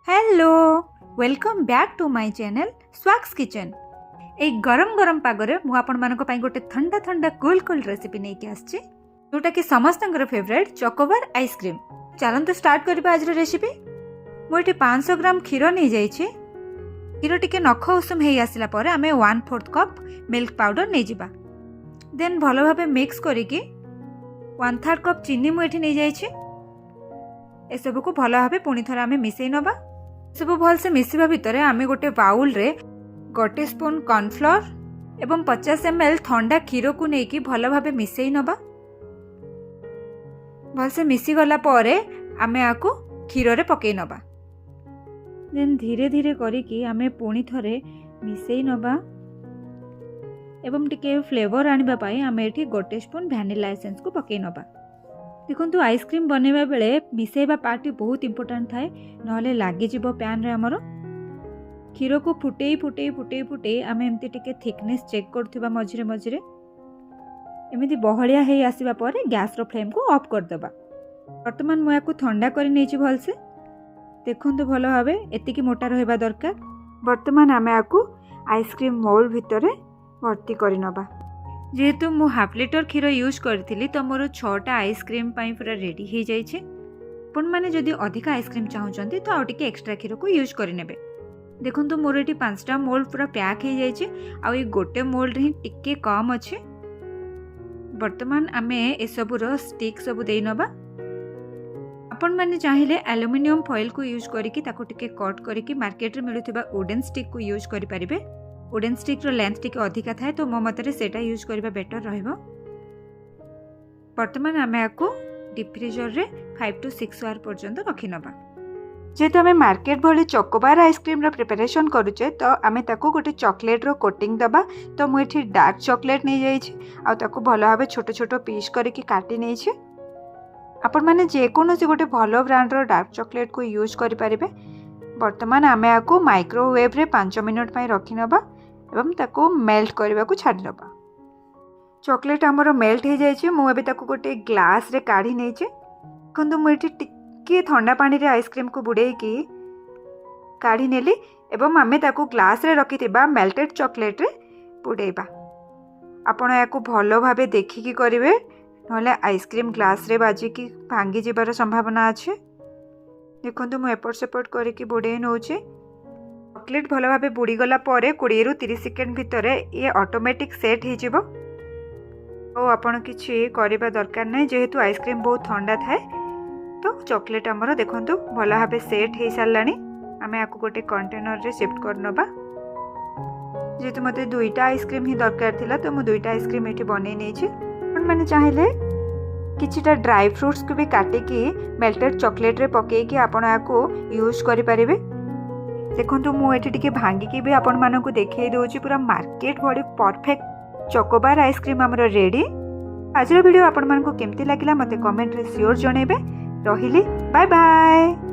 Hello welcome back to my channel Swaks kitchen. एक गरम गरम पागरे मु आपण मानको पई गोटे ठंडा ठंडा कूल कूल रेसिपी नै के आछी जोटा कि समस्तंकर फेवरेट चॉकोबार आइसक्रीम। चलंतु स्टार्ट करबा आज रेसिपी। मु एठी 500 ग्राम खीर नै जाई छी। खीर टिके नख उषुम हेई आसिला परे आमे 1/4 कप मिल्क पाउडर नै जिबा। देन भलो भाबे मिक्स करिकि 1/3 कप चीनी मु एठी नै जाई छी। ए सब को भलो भाबे पुनी थरा आमे मिसई नबा। सब भल से मिसवा भितर आमे गोटे बाउल रे गोटे स्पून कॉर्नफ्लोर एवं 50 ml ठंडा खीर को नेकी भलो भाबे मिसई नबा। भल से मिसी गला परे आमे आकु खीर रे पकेई नबा। देन धीरे धीरे करिकि आमे पुनी थरे मिसई नबा एवं टिके फ्लेवर आनिबा पाई आमे एठी गोटे स्पून वैनिला एसेंस को पकेई नबा। देखो आइसक्रीम बनैबा बेले मिसेबा पार्टी बहुत इंपोर्टेंट थाए नहले लागी जिवो पैन रे हमरो। खीर को फुटेई फुटेई फुटेई फुटेई आमे एमती टिके थिकनेस चेक करथुबा मझिरे मझिरे एमिति बहलिया हेई आसीबा परे गैस रो फ्लेम को ऑफ कर देबा। वर्तमान मु याकू ठंडा करि नेछि भल से देखंतु भलो भाबे एतिकी मोटा रहबा दरकार। वर्तमान आमे याकू आइसक्रीम मोल्ड भितरे भर्ती करि नबा। जेहेतु मु हाफ लिटर खीर यूज करथिली तो मोर 6टा आइसक्रीम पाई पूरा रेडी हो जाइछे। आपण माने जदि अधिक आइसक्रीम चाहउचंती तो आउटिके एक्स्ट्रा खीर को यूज करि नेबे। देखंतु मोर एटी 5टा मोल्ड पूरा पैक हो जाइछे आ ए गोटे मोल्ड हि टिके कम अछि। वर्तमान आमे ए सब रो स्टिक सब देई नबा। आपण माने चाहिले एल्युमिनियम फॉइल को यूज करिकि ताको टिके कट करिकि मार्केट रे मिलुथिबा वुडन स्टिक को यूज करि परिबे। वुडन स्टिक रो लेंथ टिके अधिका थाए तो मो मतरे सेटा यूज करबा बेटर रहइबो। वर्तमान आमे आकु डीप फ्रीजर रे 5 to 6 आवर पर्यंत रखि नबा। जेतो आमे मार्केट भली चॉकोबार आइसक्रीम रो प्रिपरेशन करूचे तो आमे ताको गोटे चॉकलेट रो कोटिंग दबा। तो मु एठी डार्क चॉकलेट नै जाई छी आ ताको भलो भाबे छोटो छोटो पीस करके काटी नै छी। आपण माने जे कोनोसी गोटे भलो ब्रांड रो डार्क चॉकलेट को यूज करि परिबे। वर्तमान आमे आकु माइक्रोवेव रे 5 मिनिट पई रखि नबा एवं ताको मेल्ट करबा को छाडी नबा। चॉकलेट हमरो मेल्ट हो जाय छै। मु एबे ताको गोटे ग्लास रे काढी नै छै। खंदु मु एठी टिके ठंडा पानी रे आइसक्रीम को बुडे की काढी नेली एवं आमे ताको ग्लास रे रखिथिबा मेल्टेड चॉकलेट रे बुडेबा। आपण याको भलो भाबे देखि की करिवे नले आइसक्रीम ग्लास रे बाजी की भांगी जिबार संभावना अछि। देखंतु मु एपट सेपट करके बुडे नउचे। चॉकलेट भलो भाबे बुड़ी गला परे 20 रु 30 सेकेंड भितर ये ऑटोमेटिक सेट हो जिवो। ओ आपण किछि करबा दरकार नै जेहेतु आइसक्रीम बहुत ठंडा थाए तो चॉकलेट हमरो देखंतु भलो भाबे सेट हे सारलानी। आमे आकु गोटे कंटेनर रे शिफ्ट कर नबा। जेतु मते दुईटा आइसक्रीम ही दरकार थिला तो मु दुईटा आइसक्रीम एठी बनै नै छी। पण माने चाहिले किछिटा ड्राई फ्रूट्स को भी काटे की मेल्टेड चॉकलेट रे पके की आपण आकु यूज करि परिबे। देखंतु मु एठी टिके भांगी की भी आपण मानको देखै दोछि पूरा मार्केट भली परफेक्ट चॉकोबार आइसक्रीम हमरो रेडी। आज वीडियो आपण मानको केमती लागिला मते कमेंट रे श्योर जणेबे। रहिली बाय बाय।